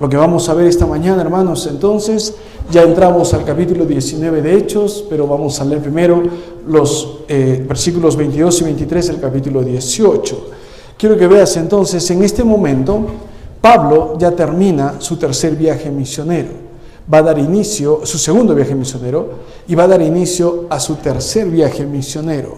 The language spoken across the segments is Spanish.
Lo que vamos a ver esta mañana, hermanos, entonces, ya entramos al capítulo 19 de Hechos, pero vamos a leer primero los versículos 22 y 23 del capítulo 18. Quiero que veas entonces, en este momento, Pablo ya termina su tercer viaje misionero. Va a dar inicio, su segundo viaje misionero, y va a dar inicio a su tercer viaje misionero.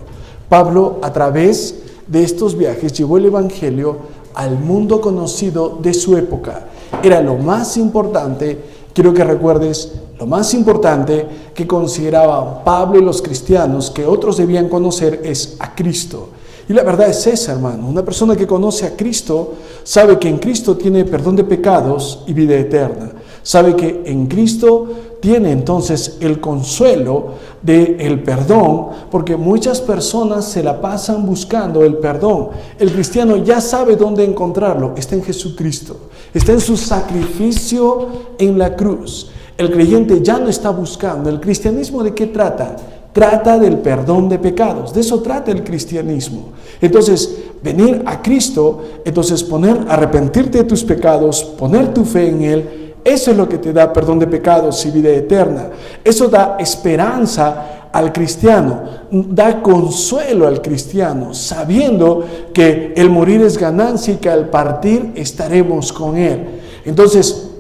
Pablo, a través de estos viajes, llevó el evangelio al mundo conocido de su época. Era lo más importante, quiero que recuerdes, lo más importante que consideraban Pablo y los cristianos que otros debían conocer es a Cristo. Y la verdad es esa, hermano. Una persona que conoce a Cristo sabe que en Cristo tiene perdón de pecados y vida eterna. Sabe que en Cristo tiene entonces el consuelo del perdón, porque muchas personas se la pasan buscando el perdón. El cristiano ya sabe dónde encontrarlo. Está en Jesucristo. Está en su sacrificio en la cruz. El creyente ya no está buscando. ¿El cristianismo de qué trata? Trata del perdón de pecados. De eso trata el cristianismo. Entonces, venir a Cristo, entonces arrepentirte de tus pecados, poner tu fe en Él, eso es lo que te da perdón de pecados y vida eterna. Eso da esperanza al cristiano, da consuelo al cristiano, sabiendo que el morir es ganancia y que al partir estaremos con Él. Entonces,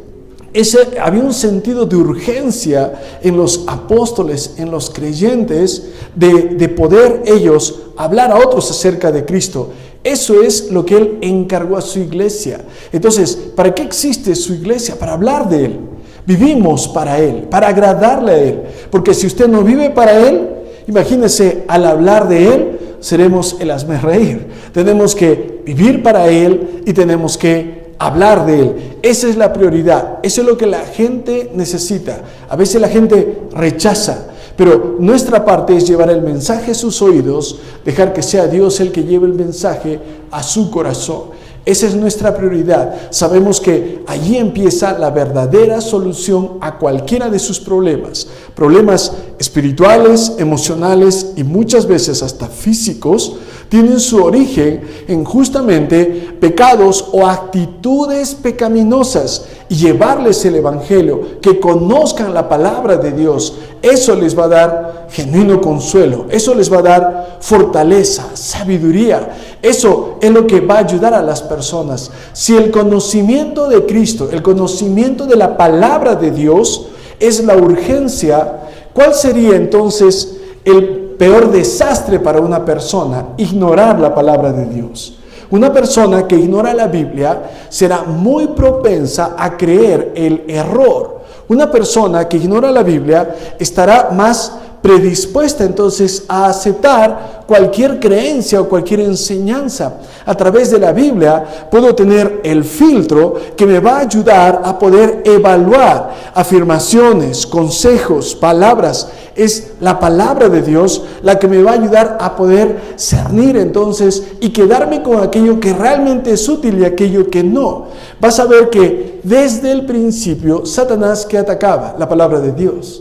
había un sentido de urgencia en los apóstoles, en los creyentes, de poder ellos hablar a otros acerca de Cristo. Eso es lo que Él encargó a su iglesia. Entonces, ¿para qué existe su iglesia? Para hablar de Él. Vivimos para Él, para agradarle a Él. Porque si usted no vive para Él, imagínese, al hablar de Él, seremos el hazmerreír. Tenemos que vivir para Él y tenemos que hablar de Él. Esa es la prioridad. Eso es lo que la gente necesita. A veces la gente rechaza, pero nuestra parte es llevar el mensaje a sus oídos, dejar que sea Dios el que lleve el mensaje a su corazón. Esa es nuestra prioridad. Sabemos que allí empieza la verdadera solución a cualquiera de sus problemas. Problemas espirituales, emocionales y muchas veces hasta físicos tienen su origen en justamente pecados o actitudes pecaminosas, y llevarles el evangelio, que conozcan la palabra de Dios, eso les va a dar genuino consuelo, eso les va a dar fortaleza, sabiduría. Eso es lo que va a ayudar a las personas. Si el conocimiento de Cristo, el conocimiento de la palabra de Dios es la urgencia, ¿cuál sería entonces el peor desastre para una persona? Ignorar la palabra de Dios. Una persona que ignora la Biblia será muy propensa a creer el error. Una persona que ignora la Biblia estará más predispuesta entonces a aceptar cualquier creencia o cualquier enseñanza. A través de la Biblia puedo tener el filtro que me va a ayudar a poder evaluar afirmaciones, consejos, palabras. Es la palabra de Dios la que me va a ayudar a poder cernir entonces y quedarme con aquello que realmente es útil y aquello que no. Vas a ver que desde el principio Satanás que atacaba la palabra de Dios.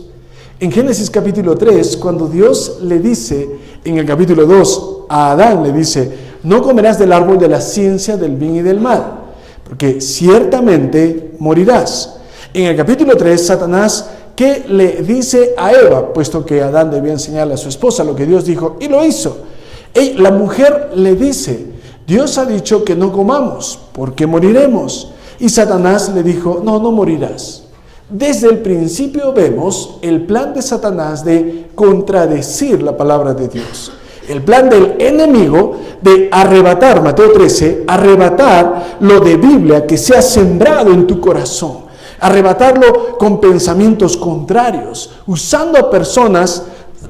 En Génesis capítulo 3, cuando Dios le dice, en el capítulo 2, a Adán le dice: no comerás del árbol de la ciencia del bien y del mal, porque ciertamente morirás. En el capítulo 3, Satanás, ¿qué le dice a Eva? Puesto que Adán debía enseñarle a su esposa lo que Dios dijo, y lo hizo. La mujer le dice: Dios ha dicho que no comamos, porque moriremos. Y Satanás le dijo: no morirás. Desde el principio vemos el plan de Satanás de contradecir la palabra de Dios. El plan del enemigo de arrebatar, Mateo 13, arrebatar lo de Biblia que se ha sembrado en tu corazón. Arrebatarlo con pensamientos contrarios, usando a personas,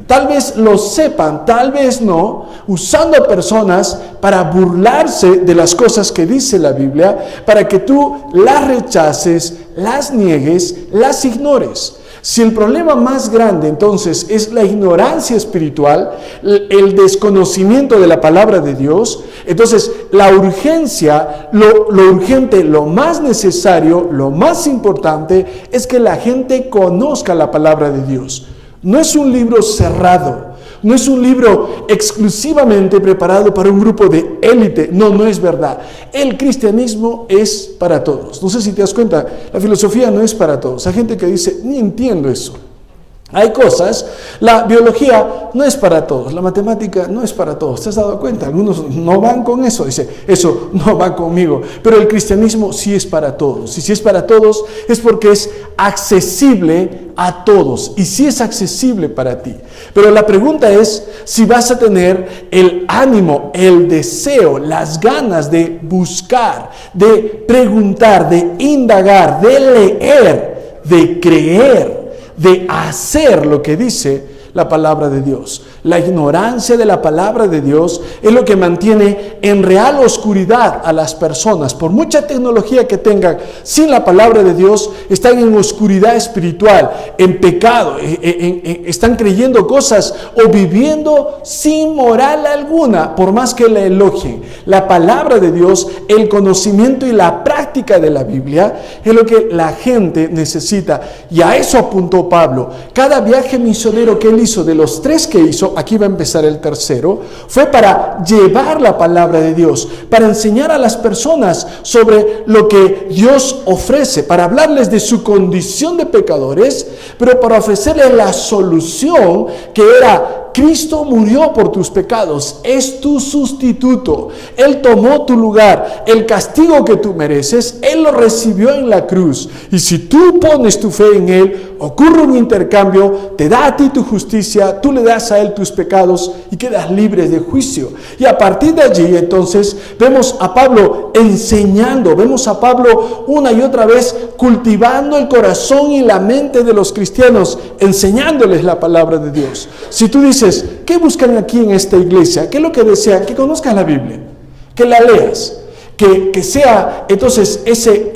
tal vez lo sepan, tal vez no, usando a personas para burlarse de las cosas que dice la Biblia, para que tú las rechaces, las niegues, las ignores. Si el problema más grande entonces es la ignorancia espiritual, el desconocimiento de la palabra de Dios, entonces la urgencia, lo urgente, lo más necesario, lo más importante es que la gente conozca la palabra de Dios. No es un libro cerrado, no es un libro exclusivamente preparado para un grupo de élite. No, no es verdad. El cristianismo es para todos. No sé si te das cuenta, la filosofía no es para todos. Hay gente que dice, ni entiendo eso. Hay cosas, la biología no es para todos, la matemática no es para todos. ¿Te has dado cuenta? Algunos no van con eso, dice, eso no va conmigo. Pero el cristianismo sí es para todos. Y si es para todos es porque es accesible a todos. Y sí es accesible para ti. Pero la pregunta es si vas a tener el ánimo, el deseo, las ganas de buscar, de preguntar, de indagar, de leer, de creer, de hacer lo que dice la palabra de Dios. La ignorancia de la palabra de Dios es lo que mantiene en real oscuridad a las personas. Por mucha tecnología que tengan, sin la palabra de Dios, están en oscuridad espiritual, en pecado, están creyendo cosas o viviendo sin moral alguna, por más que la elogien. La palabra de Dios, el conocimiento y la práctica de la Biblia es lo que la gente necesita. Y a eso apuntó Pablo. Cada viaje misionero que él hizo, de los 3 que hizo, aquí va a empezar el tercero, fue para llevar la palabra de Dios, para enseñar a las personas sobre lo que Dios ofrece, para hablarles de su condición de pecadores, pero para ofrecerles la solución que era: Cristo murió por tus pecados, es tu sustituto. Él tomó tu lugar, el castigo que tú mereces, Él lo recibió en la cruz. Y si tú pones tu fe en Él, ocurre un intercambio, te da a ti tu justicia, tú le das a Él tus pecados y quedas libre de juicio. Y a partir de allí, entonces, vemos a Pablo enseñando, vemos a Pablo una y otra vez cultivando el corazón y la mente de los cristianos, enseñándoles la palabra de Dios. Si tú dices, ¿qué buscan aquí en esta iglesia? ¿Qué es lo que desean? Que conozcas la Biblia, que la leas, que sea entonces ese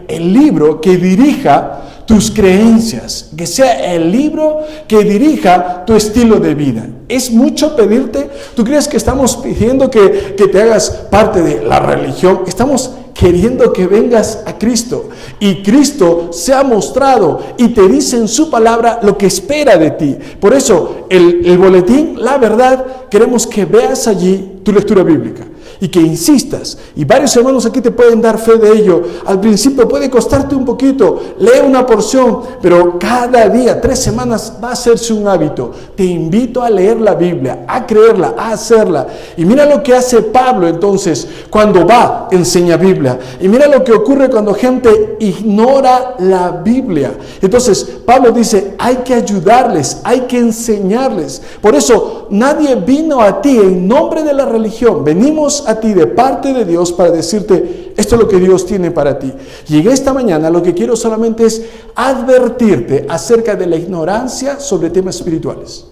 el libro que dirija tus creencias, que sea el libro que dirija tu estilo de vida. ¿Es mucho pedirte? ¿Tú crees que estamos pidiendo que te hagas parte de la religión? Estamos queriendo que vengas a Cristo, y Cristo se ha mostrado y te dice en su palabra lo que espera de ti. Por eso el boletín, la verdad, queremos que veas allí tu lectura bíblica y que insistas, y varios hermanos aquí te pueden dar fe de ello. Al principio puede costarte un poquito, lee una porción, pero cada día, 3 semanas, va a hacerse un hábito. Te invito a leer la Biblia, a creerla, a hacerla. Y mira lo que hace Pablo entonces cuando va, enseña Biblia. Y mira lo que ocurre cuando gente ignora la Biblia. Entonces Pablo dice, hay que ayudarles, hay que enseñarles. Por eso nadie vino a ti en nombre de la religión, venimos a ti de parte de Dios para decirte, esto es lo que Dios tiene para ti. Y en esta mañana lo que quiero solamente es advertirte acerca de la ignorancia sobre temas espirituales.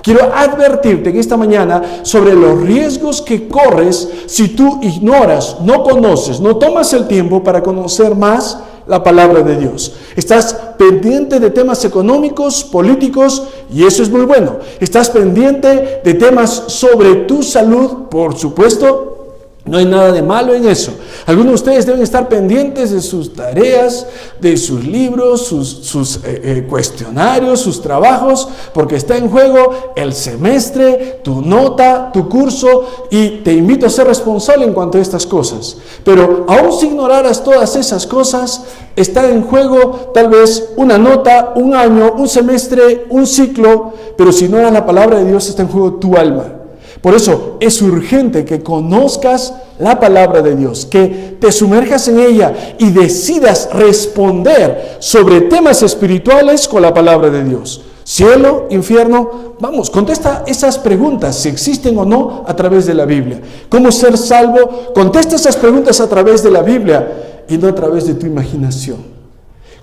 Quiero advertirte en esta mañana sobre los riesgos que corres si tú ignoras, no conoces, no tomas el tiempo para conocer más la palabra de Dios. Estás pendiente de temas económicos, políticos, y eso es muy bueno. Estás pendiente de temas sobre tu salud, por supuesto. No hay nada de malo en eso. Algunos de ustedes deben estar pendientes de sus tareas, de sus libros, sus cuestionarios, sus trabajos, porque está en juego el semestre, tu nota, tu curso, y te invito a ser responsable en cuanto a estas cosas. Pero aún si ignoraras todas esas cosas, está en juego tal vez una nota, un año, un semestre, un ciclo, pero si ignoras la palabra de Dios, está en juego tu alma. Por eso es urgente que conozcas la palabra de Dios, que te sumerjas en ella y decidas responder sobre temas espirituales con la palabra de Dios. Cielo, infierno, vamos, contesta esas preguntas, si existen o no, a través de la Biblia. ¿Cómo ser salvo? Contesta esas preguntas a través de la Biblia y no a través de tu imaginación.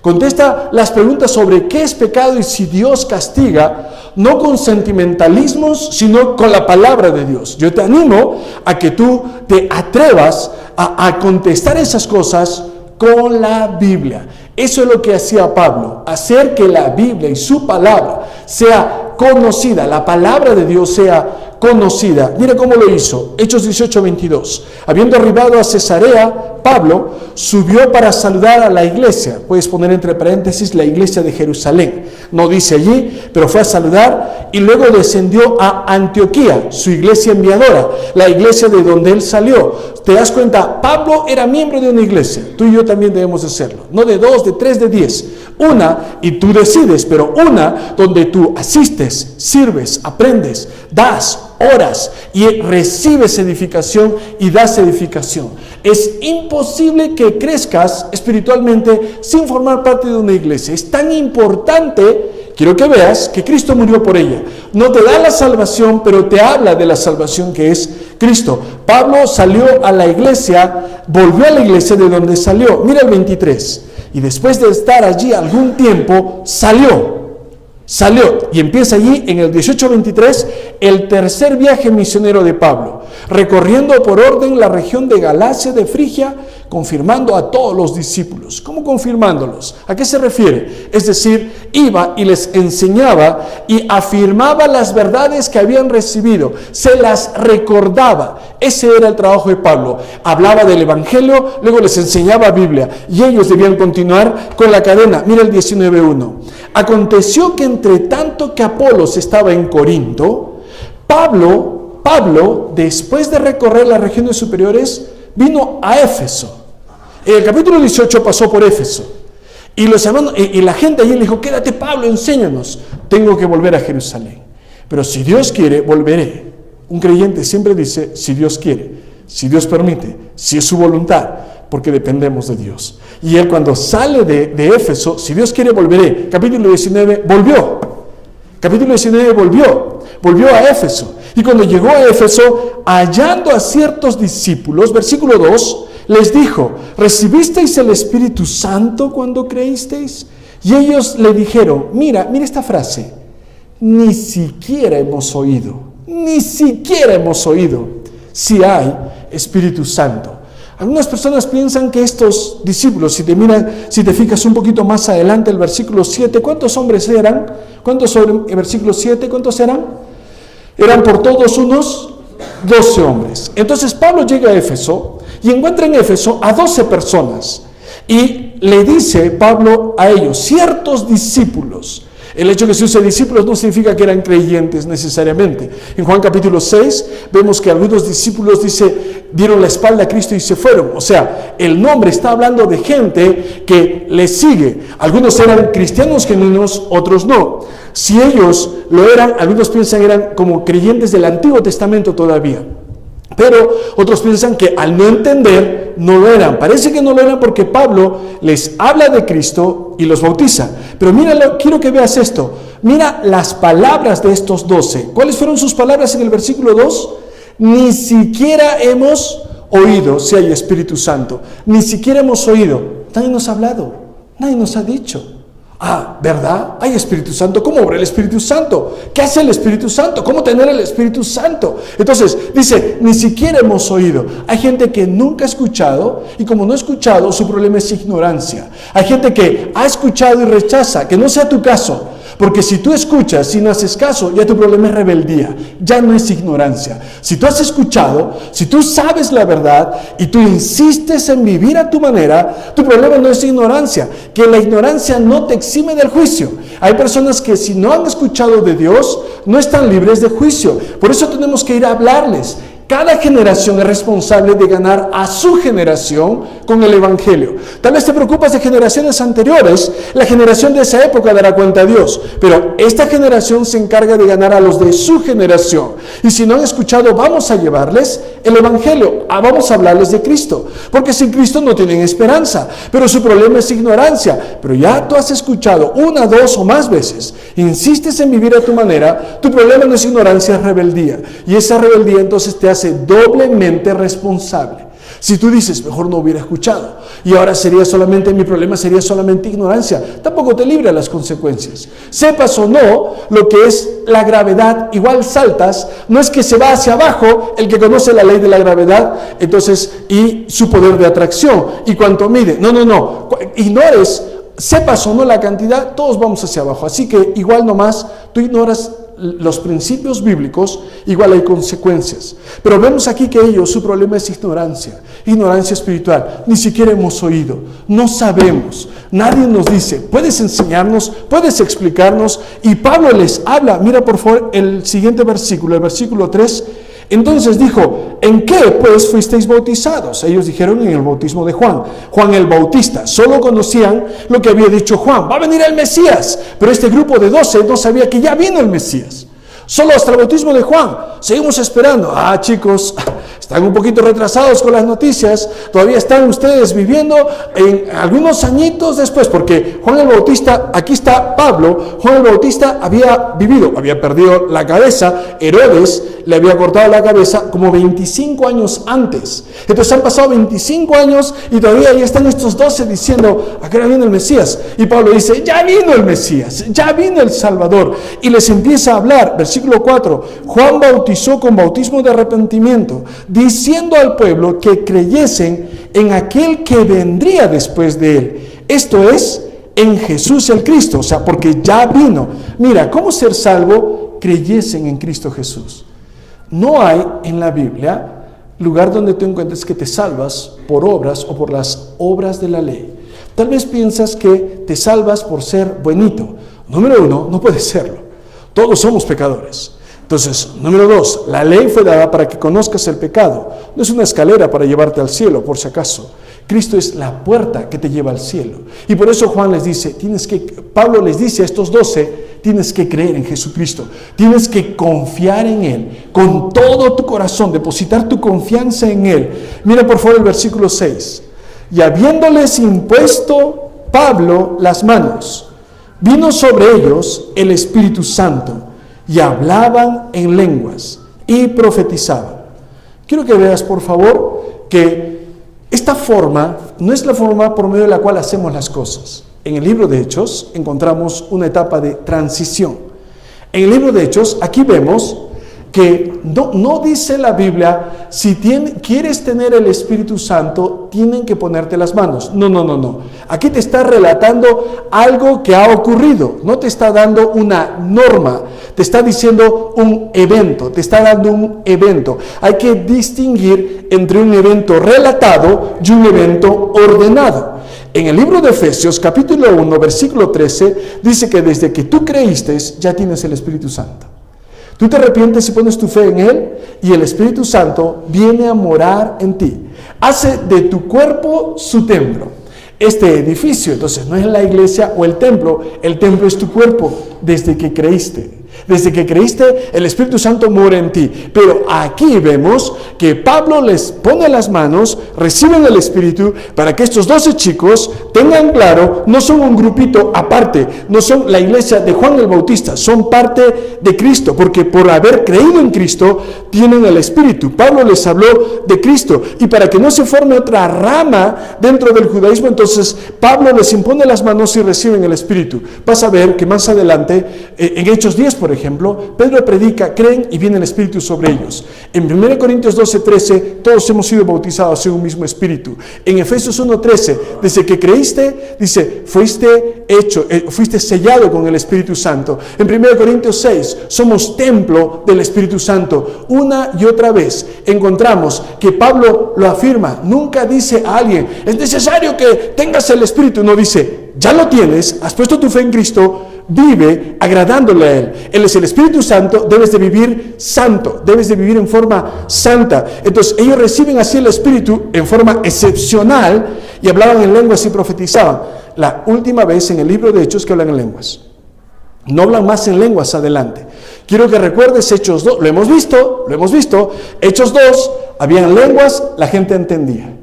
Contesta las preguntas sobre qué es pecado y si Dios castiga, no con sentimentalismos, sino con la palabra de Dios. Yo te animo a que tú te atrevas a contestar esas cosas con la Biblia. Eso es lo que hacía Pablo, hacer que la Biblia y su palabra sea conocida, la palabra de Dios sea conocida. Mira cómo lo hizo. Hechos 18:22. Habiendo arribado a Cesarea, Pablo subió para saludar a la iglesia. Puedes poner entre paréntesis la iglesia de Jerusalén. No dice allí, pero fue a saludar y luego descendió a Antioquía, su iglesia enviadora, la iglesia de donde él salió. ¿Te das cuenta? Pablo era miembro de una iglesia. Tú y yo también debemos de serlo. No de 2, de 3, de 10. Una, y tú decides, pero una donde tú asistes, sirves, aprendes, das, oras y recibes edificación y das edificación. Es imposible que crezcas espiritualmente sin formar parte de una iglesia. Es tan importante, quiero que veas, que Cristo murió por ella. No te da la salvación, pero te habla de la salvación que es Cristo. Pablo salió a la iglesia, volvió a la iglesia de donde salió. Mira el 23. Y después de estar allí algún tiempo, salió. Y empieza allí en el 18:23 el tercer viaje misionero de Pablo, recorriendo por orden la región de Galacia, de Frigia, confirmando a todos los discípulos. ¿Cómo confirmándolos? ¿A qué se refiere? Es decir, iba y les enseñaba y afirmaba las verdades que habían recibido, se las recordaba. Ese era el trabajo de Pablo. Hablaba del evangelio, luego les enseñaba Biblia y ellos debían continuar con la cadena. Mira el 19:1. Aconteció que entre tanto que Apolos estaba en Corinto, Pablo, después de recorrer las regiones superiores, vino a Éfeso. En el capítulo 18 pasó por Éfeso. Y la gente allí le dijo, quédate Pablo, enséñanos. Tengo que volver a Jerusalén. Pero si Dios quiere, volveré. Un creyente siempre dice, si Dios quiere, si Dios permite, si es su voluntad, porque dependemos de Dios. Y él cuando sale de Éfeso, si Dios quiere, volveré. Capítulo 19, volvió. Capítulo 19, volvió a Éfeso. Y cuando llegó a Éfeso, hallando a ciertos discípulos, versículo 2, les dijo, ¿recibisteis el Espíritu Santo cuando creísteis? Y ellos le dijeron, mira esta frase, ni siquiera hemos oído si hay Espíritu Santo. Algunas personas piensan que estos discípulos, si te fijas un poquito más adelante, el versículo 7, ¿cuántos hombres eran? El versículo 7, ¿cuántos eran? Eran por todos unos 12 hombres. Entonces Pablo llega a Éfeso y encuentra en Éfeso a 12 personas. Y le dice Pablo a ellos, ciertos discípulos. El hecho de que se use discípulos no significa que eran creyentes necesariamente. En Juan capítulo 6 vemos que algunos discípulos dieron la espalda a Cristo y se fueron. O sea, el nombre está hablando de gente que le sigue. Algunos eran cristianos genuinos, otros no. Si ellos lo eran, algunos piensan que eran como creyentes del Antiguo Testamento todavía. Pero otros piensan que al no entender, no lo eran. Parece que no lo eran porque Pablo les habla de Cristo y los bautiza. Pero míralo, quiero que veas esto. Mira las palabras de estos 12. ¿Cuáles fueron sus palabras en el versículo 2? Ni siquiera hemos oído si hay Espíritu Santo. Ni siquiera hemos oído. Nadie nos ha hablado. Nadie nos ha dicho. Ah, ¿verdad? Hay Espíritu Santo. ¿Cómo obra el Espíritu Santo? ¿Qué hace el Espíritu Santo? ¿Cómo tener el Espíritu Santo? Entonces, dice, ni siquiera hemos oído. Hay gente que nunca ha escuchado y como no ha escuchado, su problema es ignorancia. Hay gente que ha escuchado y rechaza, que no sea tu caso. Porque si tú escuchas y no haces caso, ya tu problema es rebeldía, ya no es ignorancia. Si tú has escuchado, si tú sabes la verdad y tú insistes en vivir a tu manera, tu problema no es ignorancia, que la ignorancia no te exime del juicio. Hay personas que si no han escuchado de Dios, no están libres de juicio. Por eso tenemos que ir a hablarles. Cada generación es responsable de ganar a su generación con el Evangelio. Tal vez te preocupas de generaciones anteriores. La generación de esa época dará cuenta a Dios. Pero esta generación se encarga de ganar a los de su generación. Y si no han escuchado, vamos a llevarles el Evangelio. Vamos a hablarles de Cristo. Porque sin Cristo no tienen esperanza. Pero su problema es ignorancia. Pero ya tú has escuchado 1, 2 o más veces. Insistes en vivir a tu manera. Tu problema no es ignorancia, es rebeldía. Y esa rebeldía entonces te hace doblemente responsable. Si tú dices, mejor no hubiera escuchado y ahora mi problema sería solamente ignorancia, tampoco te libra las consecuencias. Sepas o no lo que es la gravedad, igual saltas, no es que se va hacia abajo el que conoce la ley de la gravedad, entonces, y su poder de atracción, y cuánto mide. No, ignores, sepas o no la cantidad, todos vamos hacia abajo. Así que igual nomás, tú ignoras los principios bíblicos, igual hay consecuencias. Pero vemos aquí que ellos, su problema es ignorancia espiritual. Ni siquiera hemos oído, no sabemos, nadie nos dice, puedes enseñarnos, puedes explicarnos. Y Pablo les habla, mira por favor el siguiente versículo, el versículo 3. Entonces dijo, ¿en qué pues fuisteis bautizados? Ellos dijeron, en el bautismo de Juan. Juan el Bautista. Solo conocían lo que había dicho Juan. Va a venir el Mesías. Pero este grupo de 12 no sabía que ya vino el Mesías. Solo hasta el bautismo de Juan. Seguimos esperando. Chicos, están un poquito retrasados con las noticias. Todavía están ustedes viviendo en algunos añitos después. Porque Juan el Bautista, aquí está Pablo, Juan el Bautista había perdido la cabeza. Herodes le había cortado la cabeza como 25 años antes. Entonces han pasado 25 años y todavía ahí están estos 12 diciendo, ¿a qué hora viene el Mesías? Y Pablo dice, ya vino el Mesías, ya vino el Salvador. Y les empieza a hablar, versículo 4, Juan bautizó con bautismo de arrepentimiento, diciendo al pueblo que creyesen en aquel que vendría después de él. Esto es, en Jesús el Cristo, o sea, porque ya vino. Mira, ¿cómo ser salvo? Creyesen en Cristo Jesús. No hay en la Biblia lugar donde tú encuentres que te salvas por obras o por las obras de la ley. Tal vez piensas que te salvas por ser buenito. Número 1, no puedes serlo. Todos somos pecadores. Entonces, número 2, la ley fue dada para que conozcas el pecado. No es una escalera para llevarte al cielo, por si acaso. Cristo es la puerta que te lleva al cielo. Y por eso Juan les dice, Pablo les dice a estos 12, tienes que creer en Jesucristo. Tienes que confiar en Él con todo tu corazón, depositar tu confianza en Él. Mira por favor el versículo 6. Y habiéndoles impuesto Pablo las manos, vino sobre ellos el Espíritu Santo y hablaban en lenguas y profetizaban. Quiero que veas por favor que esta forma no es la forma por medio de la cual hacemos las cosas. En el libro de Hechos encontramos una etapa de transición. En el libro de Hechos, aquí vemos que no dice la Biblia, si quieres tener el Espíritu Santo, tienen que ponerte las manos. No. Aquí te está relatando algo que ha ocurrido. No te está dando una norma, te está diciendo un evento, te está dando un evento. Hay que distinguir entre un evento relatado y un evento ordenado. En el libro de Efesios, capítulo 1, versículo 13, dice que desde que tú creíste, ya tienes el Espíritu Santo. Tú te arrepientes y pones tu fe en Él, y el Espíritu Santo viene a morar en ti. Hace de tu cuerpo su templo. Este edificio, entonces, no es la iglesia o el templo es tu cuerpo desde que creíste. Desde que creíste, el Espíritu Santo mora en ti. Pero aquí vemos que Pablo les pone las manos, reciben el Espíritu, para que estos 12 chicos tengan claro, no son un grupito aparte, no son la iglesia de Juan el Bautista, son parte de Cristo, porque por haber creído en Cristo, tienen el Espíritu. Pablo les habló de Cristo, y para que no se forme otra rama dentro del judaísmo, entonces Pablo les impone las manos y reciben el Espíritu. Vas a ver que más adelante, en Hechos 10, por ejemplo, Pedro predica, creen y viene el Espíritu sobre ellos. En 1 Corintios 12:13, todos hemos sido bautizados en un mismo Espíritu. En Efesios 1:13, desde que creíste, dice, fuiste sellado con el Espíritu Santo. En 1 Corintios 6, somos templo del Espíritu Santo. Una y otra vez encontramos que Pablo lo afirma. Nunca dice a alguien, es necesario que tengas el Espíritu. No dice, ya lo tienes, has puesto tu fe en Cristo, vive agradándole a Él. Él es el Espíritu Santo, debes de vivir santo, debes de vivir en forma santa. Entonces ellos reciben así el Espíritu en forma excepcional y hablaban en lenguas y profetizaban. La última vez en el libro de Hechos que hablan en lenguas. No hablan más en lenguas adelante. Quiero que recuerdes Hechos 2, lo hemos visto. Hechos 2, habían lenguas, la gente entendía.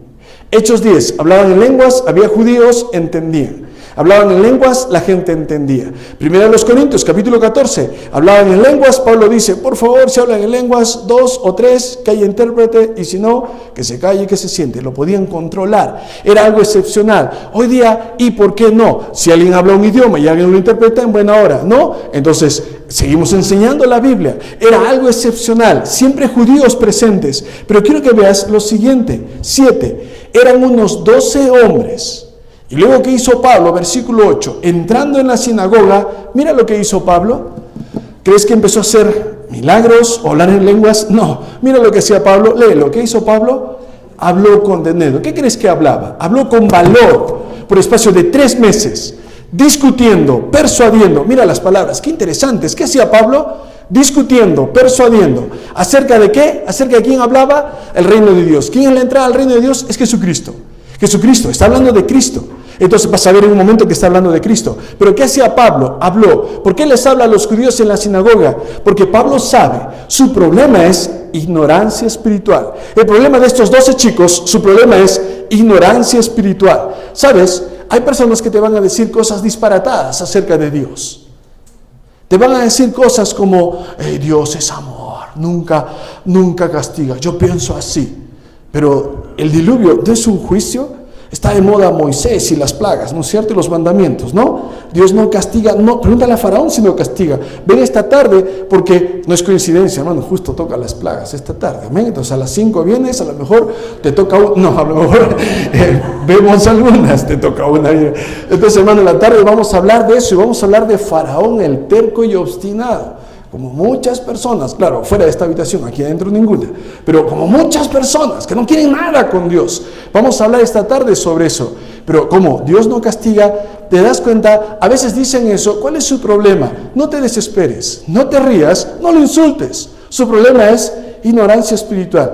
Hechos 10, hablaban en lenguas, había judíos, entendían. Hablaban en lenguas, la gente entendía. Primera de los Corintios, capítulo 14, hablaban en lenguas. Pablo dice, por favor, si hablan en lenguas, 2 o 3, que haya intérprete, y si no, que se calle y que se siente. Lo podían controlar, era algo excepcional. Hoy día, ¿y por qué no? Si alguien habla un idioma y alguien lo interpreta, en buena hora, ¿no? Entonces, seguimos enseñando la Biblia. Era algo excepcional, siempre judíos presentes. Pero quiero que veas lo siguiente, 7, eran unos 12 hombres. Y luego, ¿qué hizo Pablo? Versículo 8, entrando en la sinagoga, mira lo que hizo Pablo. ¿Crees que empezó a hacer milagros o hablar en lenguas? No. Mira lo que hacía Pablo. Léelo. ¿Qué hizo Pablo? Habló con denuedo. ¿Qué crees que hablaba? Habló con valor por espacio de 3 meses, discutiendo, persuadiendo. Mira las palabras, qué interesantes. ¿Qué hacía Pablo? Discutiendo, persuadiendo. ¿Acerca de qué? ¿Acerca de quién hablaba? El reino de Dios. ¿Quién es la entrada al reino de Dios? Es Jesucristo. Jesucristo, está hablando de Cristo. Entonces vas a ver en un momento que está hablando de Cristo. Pero ¿qué hacía Pablo? Habló. ¿Por qué les habla a los judíos en la sinagoga? Porque Pablo sabe, su problema es ignorancia espiritual. El problema de estos 12 chicos, su problema es ignorancia espiritual. ¿Sabes? Hay personas que te van a decir cosas disparatadas acerca de Dios. Te van a decir cosas como, Dios es amor, nunca castiga. Yo pienso así. Pero el diluvio no es un juicio. Está de moda Moisés y las plagas, ¿no es cierto? Y los mandamientos, ¿no? Dios no castiga, no, pregúntale a Faraón si no castiga. Ven esta tarde, porque no es coincidencia, hermano, justo toca las plagas esta tarde, amén. Entonces a las 5 vienes, a lo mejor te toca no, a lo mejor vemos algunas, te toca una. Entonces, hermano, en la tarde vamos a hablar de eso y vamos a hablar de Faraón, el terco y obstinado. Como muchas personas, claro, fuera de esta habitación, aquí adentro ninguna, pero como muchas personas que no quieren nada con Dios. Vamos a hablar esta tarde sobre eso. Pero como Dios no castiga, te das cuenta, a veces dicen eso. ¿Cuál es su problema? No te desesperes, no te rías, no lo insultes. Su problema es ignorancia espiritual.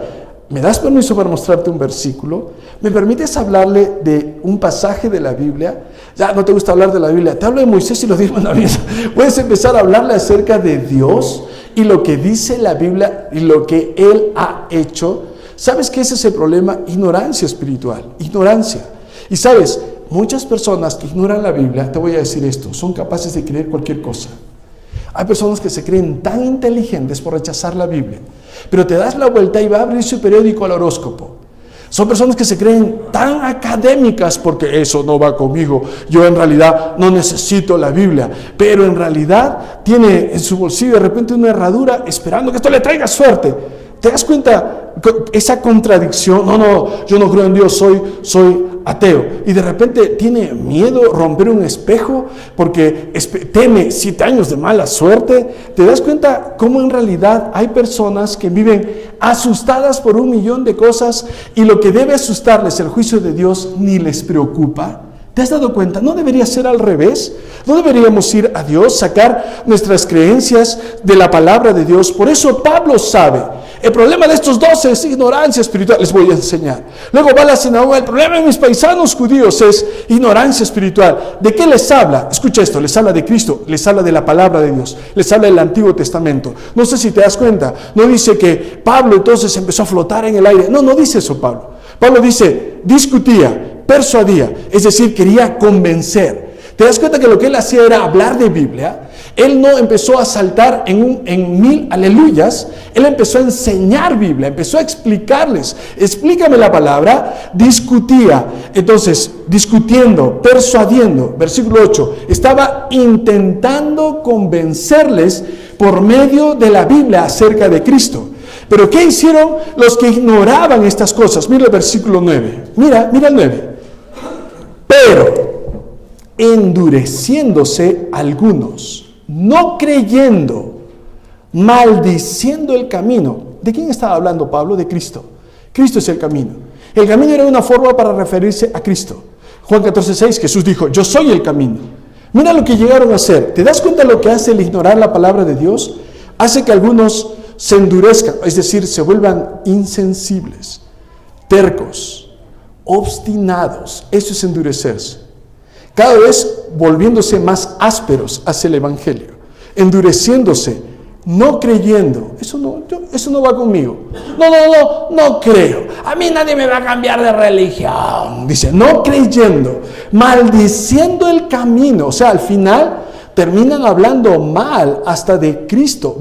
¿Me das permiso para mostrarte un versículo? ¿Me permites hablarle de un pasaje de la Biblia? Ya no te gusta hablar de la Biblia, te hablo de Moisés y los 10 mandamientos. Puedes empezar a hablarle acerca de Dios y lo que dice la Biblia y lo que Él ha hecho. ¿Sabes qué es ese problema? Ignorancia espiritual, ignorancia. Y sabes, muchas personas que ignoran la Biblia, te voy a decir esto, son capaces de creer cualquier cosa. Hay personas que se creen tan inteligentes por rechazar la Biblia, pero te das la vuelta y va a abrir su periódico al horóscopo. Son personas que se creen tan académicas porque eso no va conmigo. Yo en realidad no necesito la Biblia, pero en realidad tiene en su bolsillo de repente una herradura esperando que esto le traiga suerte. ¿Te das cuenta esa contradicción? No, yo no creo en Dios, soy ateo. Y de repente tiene miedo romper un espejo porque teme 7 años de mala suerte. ¿Te das cuenta cómo en realidad hay personas que viven asustadas por 1.000.000 de cosas y lo que debe asustarles, el juicio de Dios, ni les preocupa? ¿Te has dado cuenta? ¿No debería ser al revés? ¿No deberíamos ir a Dios, sacar nuestras creencias de la palabra de Dios? Por eso Pablo sabe. El problema de estos 12 es ignorancia espiritual. Les voy a enseñar. Luego va a la sinagoga. El problema de mis paisanos judíos es ignorancia espiritual. ¿De qué les habla? Escucha esto. Les habla de Cristo. Les habla de la palabra de Dios. Les habla del Antiguo Testamento. No sé si te das cuenta. No dice que Pablo entonces empezó a flotar en el aire. No dice eso Pablo. Pablo dice, discutía, persuadía. Es decir, quería convencer. ¿Te das cuenta que lo que él hacía era hablar de Biblia? Él no empezó a saltar en 1000 aleluyas. Él empezó a enseñar Biblia, empezó a explicarles. Explícame la palabra. Discutía. Entonces, discutiendo, persuadiendo. Versículo 8. Estaba intentando convencerles por medio de la Biblia acerca de Cristo. Pero ¿qué hicieron los que ignoraban estas cosas? Mira el versículo 9. Mira el 9. Pero endureciéndose algunos, no creyendo, maldiciendo el camino. ¿De quién estaba hablando Pablo? De Cristo. Cristo es el camino. El camino era una forma para referirse a Cristo. Juan 14:6, Jesús dijo, yo soy el camino. Mira lo que llegaron a hacer. ¿Te das cuenta de lo que hace el ignorar la palabra de Dios? Hace que algunos se endurezcan, es decir, se vuelvan insensibles, tercos, obstinados. Eso es endurecerse. Cada vez volviéndose más ásperos hacia el Evangelio, endureciéndose, no creyendo. Eso no va conmigo. No creo. A mí nadie me va a cambiar de religión. Dice, no creyendo, maldiciendo el camino. O sea, al final terminan hablando mal hasta de Cristo.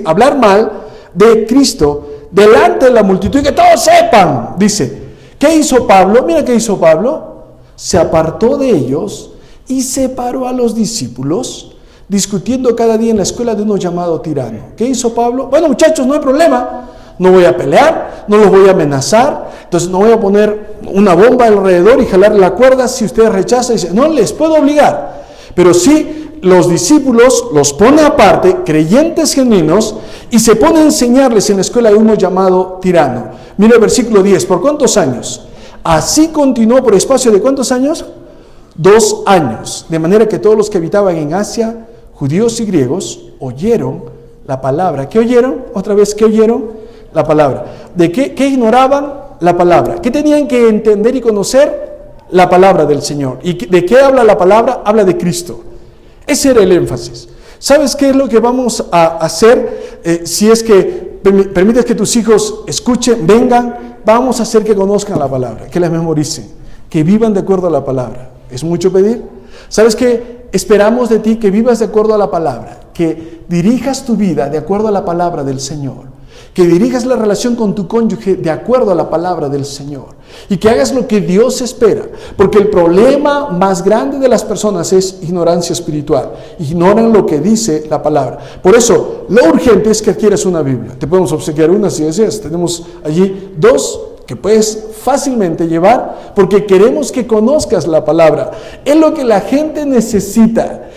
Hablar mal de Cristo delante de la multitud y que todos sepan. Dice, ¿qué hizo Pablo? Mira qué hizo Pablo. Se apartó de ellos y separó a los discípulos, discutiendo cada día en la escuela de uno llamado tirano. ¿Qué hizo Pablo? Bueno, muchachos, no hay problema. No voy a pelear, no los voy a amenazar, entonces no voy a poner una bomba alrededor y jalar la cuerda si ustedes rechazan. Y dicen, no les puedo obligar, pero sí los discípulos los pone aparte, creyentes genuinos, y se pone a enseñarles en la escuela de uno llamado Tirano. Mira el versículo 10, ¿por cuántos años? Así continuó por espacio de ¿cuántos años? 2 años, de manera que todos los que habitaban en Asia, judíos y griegos, oyeron la palabra. ¿Qué oyeron? Otra vez, ¿qué oyeron? La palabra. ¿De qué ignoraban? La palabra. ¿Qué tenían que entender y conocer? La palabra del Señor. ¿Y de qué habla la palabra? Habla de Cristo. Ese era el énfasis. ¿Sabes qué es lo que vamos a hacer? Si es que permites que tus hijos escuchen, vengan, vamos a hacer que conozcan la palabra, que la memoricen, que vivan de acuerdo a la palabra. ¿Es mucho pedir? ¿Sabes qué? Esperamos de ti que vivas de acuerdo a la palabra, que dirijas tu vida de acuerdo a la palabra del Señor, que dirijas la relación con tu cónyuge de acuerdo a la palabra del Señor y que hagas lo que Dios espera, porque el problema más grande de las personas es ignorancia espiritual, ignoran lo que dice la palabra. Por eso, lo urgente es que adquieras una Biblia. Te podemos obsequiar una si deseas, tenemos allí 2 que puedes fácilmente llevar, porque queremos que conozcas la palabra. Es lo que la gente necesita.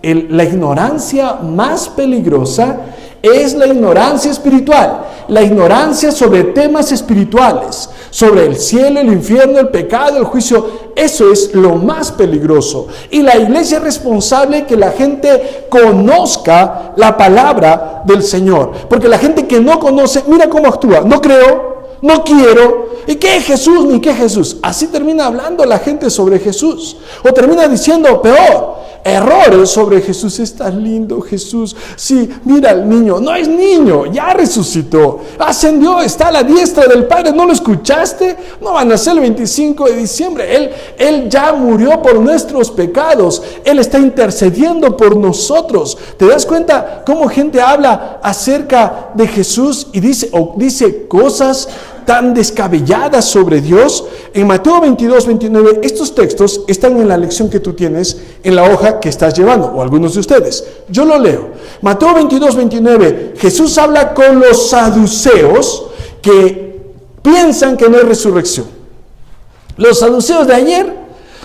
La ignorancia más peligrosa es la ignorancia espiritual, la ignorancia sobre temas espirituales, sobre el cielo, el infierno, el pecado, el juicio. Eso es lo más peligroso. Y la iglesia es responsable que la gente conozca la palabra del Señor, porque la gente que no conoce, mira cómo actúa: no creo, no quiero, ¿y qué Jesús ni qué Jesús? Así termina hablando la gente sobre Jesús, o termina diciendo peor, errores sobre Jesús. Está lindo Jesús, sí, mira al niño, no es niño, ya resucitó, ascendió, está a la diestra del Padre, ¿no lo escuchaste? No van a ser el 25 de diciembre, Él ya murió por nuestros pecados, Él está intercediendo por nosotros. ¿Te das cuenta cómo gente habla acerca de Jesús y dice cosas tan descabelladas sobre Dios? En Mateo 22, 29, estos textos están en la lección que tú tienes en la hoja que estás llevando, o algunos de ustedes. Yo lo leo. Mateo 22, 29, Jesús habla con los saduceos que piensan que no hay resurrección. Los saduceos de ayer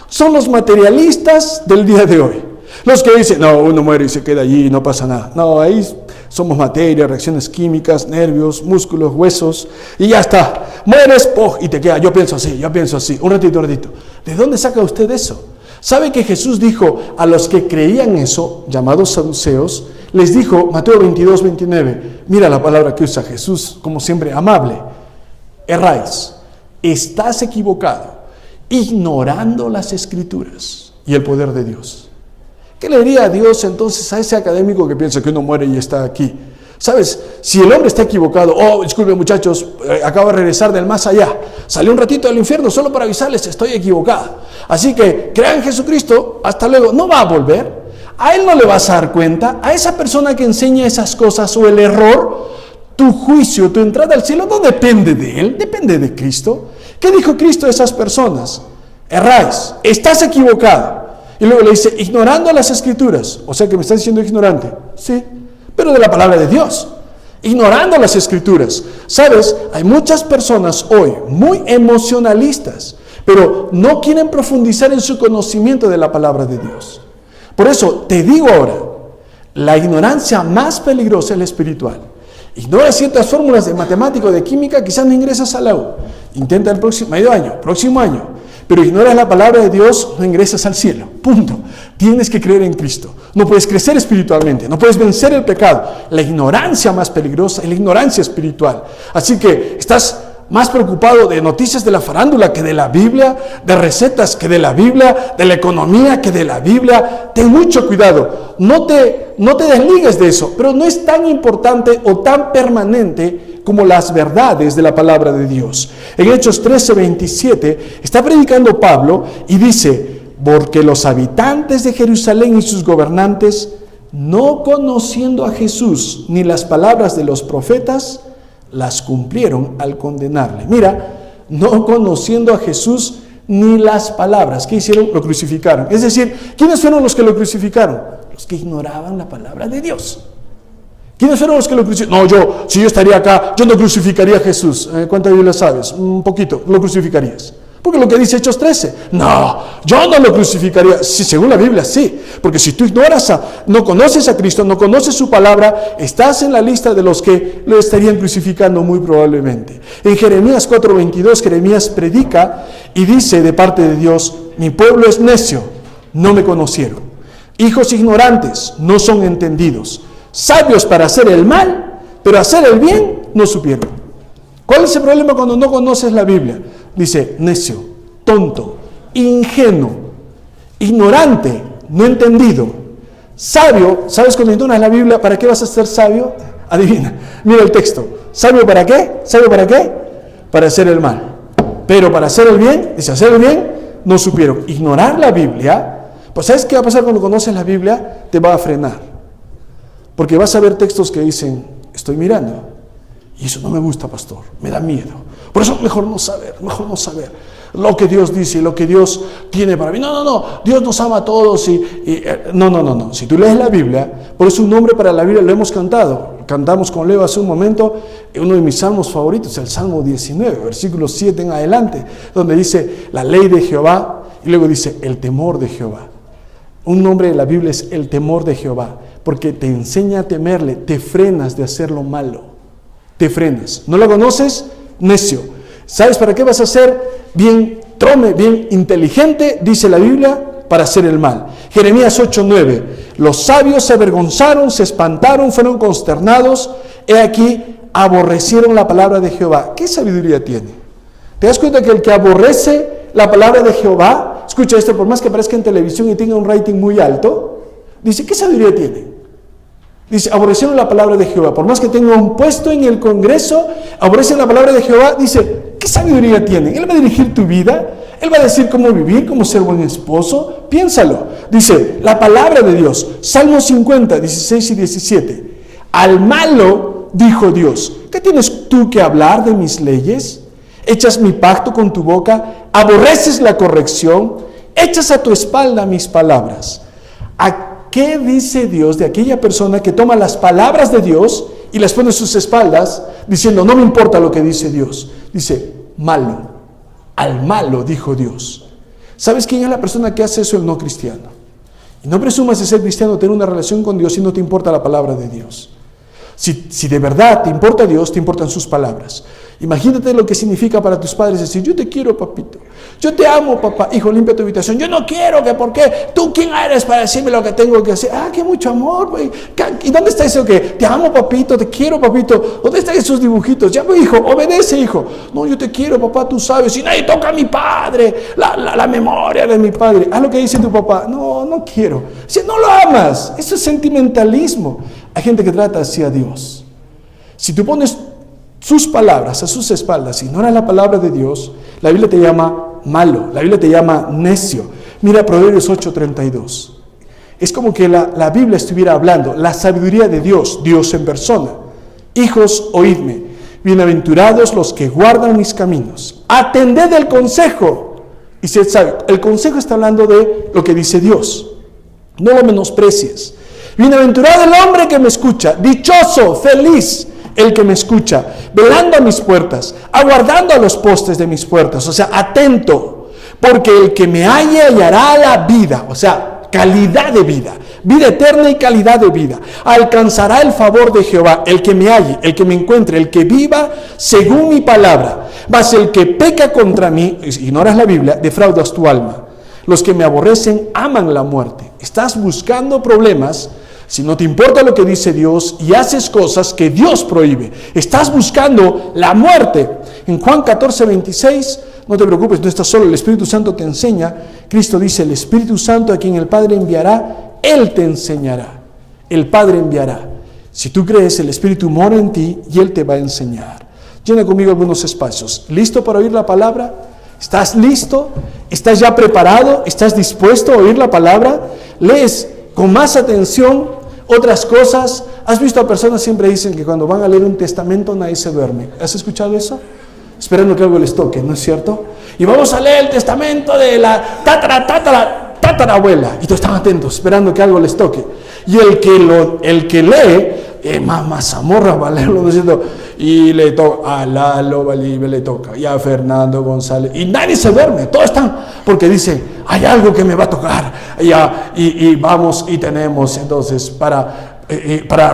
son los materialistas del día de hoy. Los que dicen, no, uno muere y se queda allí y no pasa nada. No, ahí somos materia, reacciones químicas, nervios, músculos, huesos, y ya está. Mueres, y te queda, yo pienso así. Un ratito. ¿De dónde saca usted eso? ¿Sabe que Jesús dijo a los que creían eso, llamados saduceos, les dijo, Mateo 22, 29, mira la palabra que usa Jesús, como siempre, amable: erráis, estás equivocado, ignorando las Escrituras y el poder de Dios. ¿Qué le diría a Dios entonces a ese académico que piensa que uno muere y está aquí? ¿Sabes? Si el hombre está equivocado, disculpen muchachos, acabo de regresar del más allá, salí un ratito del infierno solo para avisarles, estoy equivocado. Así que crean en Jesucristo, hasta luego. No va a volver, a él no le vas a dar cuenta. A esa persona que enseña esas cosas o el error, tu juicio, tu entrada al cielo no depende de él, depende de Cristo. ¿Qué dijo Cristo a esas personas? Erráis, estás equivocado. Y luego le dice, ignorando las Escrituras. O sea que me estás diciendo ignorante. Sí, pero de la palabra de Dios. Ignorando las Escrituras. ¿Sabes? Hay muchas personas hoy muy emocionalistas, pero no quieren profundizar en su conocimiento de la palabra de Dios. Por eso te digo ahora, la ignorancia más peligrosa es la espiritual. Ignora ciertas fórmulas de matemática o de química, quizás no ingresas a la U. Intenta el próximo año. Pero ignoras la palabra de Dios, no ingresas al cielo. Punto. Tienes que creer en Cristo. No puedes crecer espiritualmente, no puedes vencer el pecado. La ignorancia más peligrosa es la ignorancia espiritual. Así que estás más preocupado de noticias de la farándula que de la Biblia, de recetas que de la Biblia, de la economía que de la Biblia. Ten mucho cuidado. No te desligues de eso, pero no es tan importante o tan permanente como las verdades de la palabra de Dios. En Hechos 13:27 está predicando Pablo y dice, porque los habitantes de Jerusalén y sus gobernantes, no conociendo a Jesús ni las palabras de los profetas, las cumplieron al condenarle. Mira, no conociendo a Jesús ni las palabras. ¿Qué hicieron? Lo crucificaron. Es decir, ¿quiénes fueron los que lo crucificaron? Los que ignoraban la palabra de Dios. ¿Quiénes fueron los que lo crucificaron? No, si yo estaría acá, yo no crucificaría a Jesús. ¿Cuánta Biblia sabes? Un poquito. ¿Lo crucificarías? Porque lo que dice Hechos 13, no, yo no lo crucificaría. Sí, según la Biblia, sí. Porque si tú no conoces a Cristo, no conoces su palabra, estás en la lista de los que lo estarían crucificando muy probablemente. En Jeremías 4:22, Jeremías predica y dice de parte de Dios, mi pueblo es necio, no me conocieron. Hijos ignorantes, no son entendidos. Sabios para hacer el mal, pero hacer el bien no supieron. ¿Cuál es el problema cuando no conoces la Biblia? Dice, necio, tonto, ingenuo, ignorante, no entendido. Sabio, ¿sabes cuando ignoras la Biblia? ¿Para qué vas a ser sabio? Adivina, mira el texto. ¿Sabio para qué? ¿Sabio para qué? Para hacer el mal. Pero para hacer el bien, dice, hacer el bien, no supieron. Ignorar la Biblia, pues ¿sabes qué va a pasar cuando conoces la Biblia? Te va a frenar. Porque vas a ver textos que dicen, estoy mirando. Y eso no me gusta, pastor, me da miedo. Por eso mejor no saber lo que Dios dice y lo que Dios tiene para mí. No, Dios nos ama a todos no. Si tú lees la Biblia, por eso un nombre para la Biblia lo hemos cantado. Cantamos con Leo hace un momento uno de mis salmos favoritos, el Salmo 19, versículo 7 en adelante, donde dice la ley de Jehová y luego dice el temor de Jehová. Un nombre de la Biblia es el temor de Jehová, porque te enseña a temerle, te frenas de hacer lo malo. Te frenas. ¿No lo conoces? Necio. ¿Sabes para qué vas a ser bien inteligente? Dice la Biblia, para hacer el mal. Jeremías 8:9. Los sabios se avergonzaron, se espantaron, fueron consternados. He aquí, aborrecieron la palabra de Jehová. ¿Qué sabiduría tiene? ¿Te das cuenta que el que aborrece la palabra de Jehová, escucha esto, por más que aparezca en televisión y tenga un rating muy alto, dice, ¿qué sabiduría tiene? Dice, aborrecieron la palabra de Jehová. Por más que tenga un puesto en el Congreso, aborrecen la palabra de Jehová. Dice, ¿qué sabiduría tienen? Él va a dirigir tu vida. Él va a decir cómo vivir, cómo ser buen esposo. Piénsalo. Dice, la palabra de Dios. Salmo 50, 16 y 17. Al malo, dijo Dios, ¿qué tienes tú que hablar de mis leyes? Echas mi pacto con tu boca, aborreces la corrección, echas a tu espalda mis palabras. ¿Qué dice Dios de aquella persona que toma las palabras de Dios y las pone en sus espaldas diciendo, no me importa lo que dice Dios? Dice, malo. Al malo, dijo Dios. ¿Sabes quién es la persona que hace eso? El no cristiano. Y no presumas de ser cristiano, tener una relación con Dios y no te importa la palabra de Dios. Si de verdad te importa Dios, te importan sus palabras. Imagínate lo que significa para tus padres decir, yo te quiero, papito. Yo te amo, papá. Hijo, limpia tu habitación. Yo no quiero, que ¿por qué? ¿Tú quién eres para decirme lo que tengo que hacer? Ah, qué mucho amor, güey. ¿Y dónde está eso que te amo, papito, te quiero, papito? ¿Dónde están esos dibujitos? Ya, hijo, obedece, hijo. No, yo te quiero, papá, tú sabes. Si nadie toca a mi padre, la memoria de mi padre. Haz lo que dice tu papá. No, no quiero. Si no lo amas, eso es sentimentalismo. Hay gente que trata así a Dios. Si tú pones sus palabras a sus espaldas, ignoras la palabra de Dios, la Biblia te llama malo, la Biblia te llama necio. Mira Proverbios 8:32. Es como que la Biblia estuviera hablando, la sabiduría de Dios, Dios en persona. Hijos, oídme, bienaventurados los que guardan mis caminos, atended el consejo y sed sabios. El consejo está hablando de lo que dice Dios, no lo menosprecies. Bienaventurado el hombre que me escucha, dichoso, feliz el que me escucha, velando a mis puertas, aguardando a los postes de mis puertas, o sea, atento, porque el que me halle hallará la vida, o sea, calidad de vida, vida eterna y calidad de vida, alcanzará el favor de Jehová, el que me halle, el que me encuentre, el que viva según mi palabra, mas el que peca contra mí, ignoras la Biblia, defraudas tu alma. Los que me aborrecen aman la muerte. Estás buscando problemas. Si no te importa lo que dice Dios y haces cosas que Dios prohíbe, estás buscando la muerte. En Juan 14:26, no te preocupes, no estás solo, el Espíritu Santo te enseña. Cristo dice, el Espíritu Santo a quien el Padre enviará, Él te enseñará. El Padre enviará. Si tú crees, el Espíritu mora en ti y Él te va a enseñar. Llena conmigo algunos espacios. ¿Listo para oír la palabra? ¿Estás listo? ¿Estás ya preparado? ¿Estás dispuesto a oír la palabra? ¿Lees con más atención otras cosas? ¿Has visto a personas siempre dicen que cuando van a leer un testamento nadie se duerme? ¿Has escuchado eso? Esperando que algo les toque, ¿no es cierto? Y vamos a leer el testamento de la tatarabuela. Y todos están atentos, esperando que algo les toque. Y el que lee más mazamorra, ¿vale? Y le toca a Lalo Valive, le toca, y a Fernando González, y nadie se duerme, todos están, porque dice, hay algo que me va a tocar, y vamos, y tenemos entonces para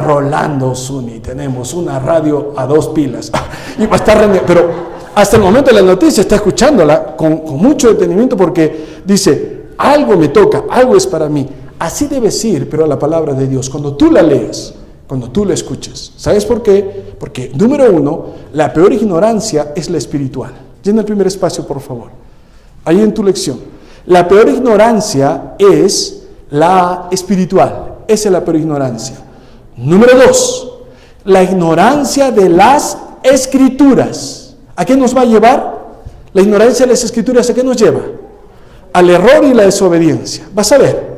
Rolando Zuni, tenemos una radio a 2 pilas, y va a estar, pero hasta el momento de la noticia está escuchándola con mucho detenimiento, porque dice, algo me toca, algo es para mí. Así debes ir, pero a la palabra de Dios, cuando tú la leas, cuando tú la escuches. ¿Sabes por qué? Porque, número 1, la peor ignorancia es la espiritual. Llena el primer espacio, por favor. Ahí en tu lección. La peor ignorancia es la espiritual. Esa es la peor ignorancia. Número 2, la ignorancia de las escrituras. ¿A qué nos va a llevar? La ignorancia de las escrituras, ¿a qué nos lleva? Al error y la desobediencia. Vas a ver.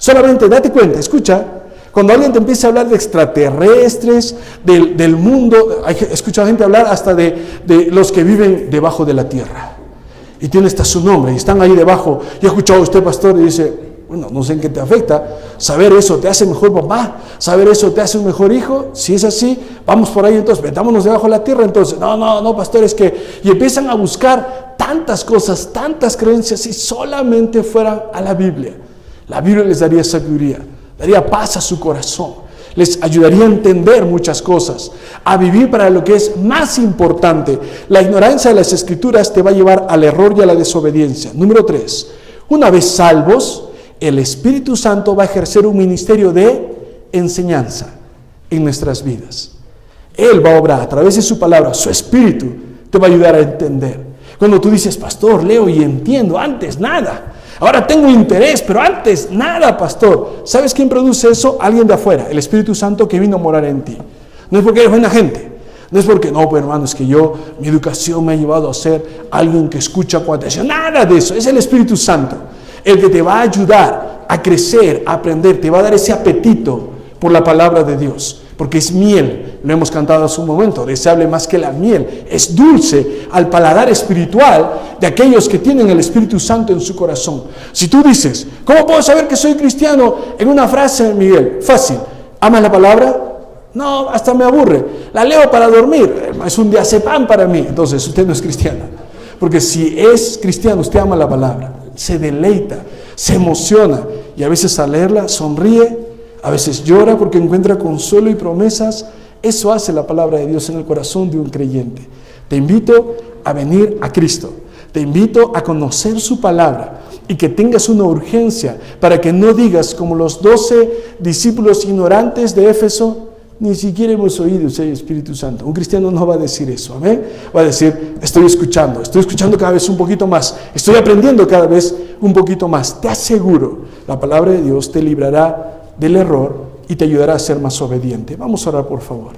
Solamente date cuenta, escucha, cuando alguien te empieza a hablar de extraterrestres, del mundo, he escuchado gente hablar hasta de los que viven debajo de la tierra. Y tiene hasta su nombre, y están ahí debajo. Y he escuchado a usted, pastor, y dice, bueno, no sé en qué te afecta. Saber eso te hace mejor papá, saber eso te hace un mejor hijo. Si es así, vamos por ahí entonces, metámonos debajo de la tierra entonces. No, pastor, es que... Y empiezan a buscar tantas cosas, tantas creencias, si solamente fueran a la Biblia. La Biblia les daría sabiduría, daría paz a su corazón, les ayudaría a entender muchas cosas, a vivir para lo que es más importante. La ignorancia de las Escrituras te va a llevar al error y a la desobediencia. Número 3, una vez salvos, el Espíritu Santo va a ejercer un ministerio de enseñanza en nuestras vidas. Él va a obrar a través de su palabra, su Espíritu te va a ayudar a entender. Cuando tú dices, pastor, leo y entiendo, antes nada. Ahora tengo interés, pero antes nada, pastor. ¿Sabes quién produce eso? Alguien de afuera, el Espíritu Santo que vino a morar en ti. No es porque eres buena gente, no es porque, no, pues hermano, es que mi educación me ha llevado a ser alguien que escucha con atención. Nada de eso, es el Espíritu Santo, el que te va a ayudar a crecer, a aprender, te va a dar ese apetito por la palabra de Dios. Porque es miel, lo hemos cantado hace un momento, deseable más que la miel, es dulce al paladar espiritual de aquellos que tienen el Espíritu Santo en su corazón. Si tú dices, ¿cómo puedo saber que soy cristiano? En una frase, Miguel, fácil, ¿amas la palabra? No, hasta me aburre, la leo para dormir, es un diazepam para mí. Entonces usted no es cristiano, porque si es cristiano, usted ama la palabra, se deleita, se emociona, y a veces al leerla sonríe, a veces llora porque encuentra consuelo y promesas. Eso hace la palabra de Dios en el corazón de un creyente. Te invito a venir a Cristo. Te invito a conocer su palabra y que tengas una urgencia para que no digas como los 12 discípulos ignorantes de Éfeso, ni siquiera hemos oído el Espíritu Santo. Un cristiano no va a decir eso, amén. Va a decir, estoy escuchando cada vez un poquito más, estoy aprendiendo cada vez un poquito más. Te aseguro, la palabra de Dios te librará del error y te ayudará a ser más obediente. Vamos a orar, por favor.